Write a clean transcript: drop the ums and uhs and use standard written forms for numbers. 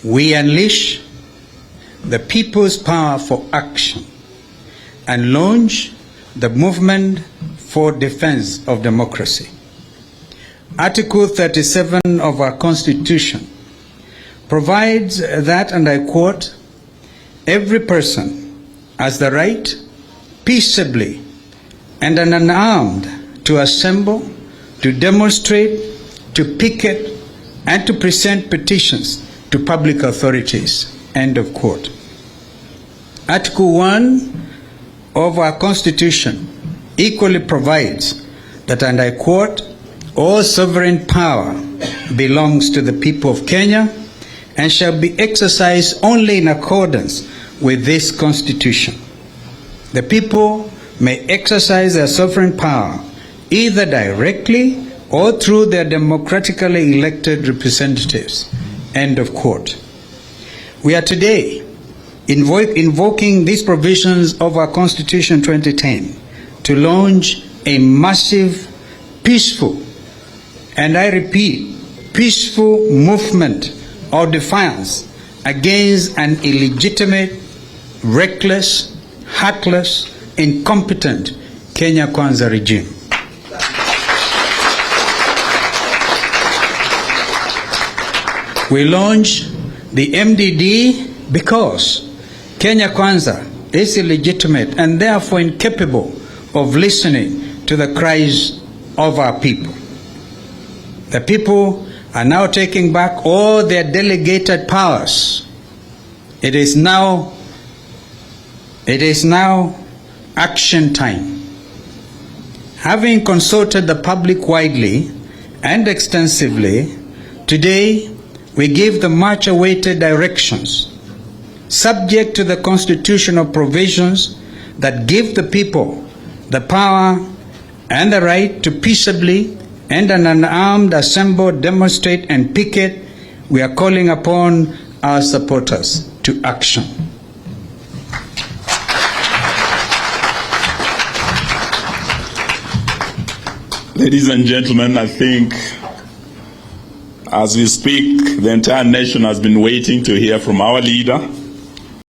we unleash the people's power for action and launch the movement for defense of democracy. Article 37 of our Constitution provides that, and I quote, every person has the right peaceably and unarmed to assemble, to demonstrate, to picket, and to present petitions to public authorities, end of quote. Article 1 of our Constitution equally provides that, and I quote, all sovereign power belongs to the people of Kenya and shall be exercised only in accordance with this Constitution. The people may exercise their sovereign power either directly or through their democratically elected representatives, end of quote. We are today invoking these provisions of our Constitution 2010 to launch a massive, peaceful, and I repeat, peaceful movement of defiance against an illegitimate, reckless, heartless, incompetent Kenya Kwanza regime. We launch the MDD because Kenya Kwanza is illegitimate and therefore incapable of listening to the cries of our people. The people are now taking back all their delegated powers. It is now action time. Having consulted the public widely and extensively, today we give the much-awaited directions, subject to the constitutional provisions that give the people the power and the right to peaceably and unarmed assemble, demonstrate, and picket. We are calling upon our supporters to action. Ladies and gentlemen, I think as we speak, the entire nation has been waiting to hear from our leader.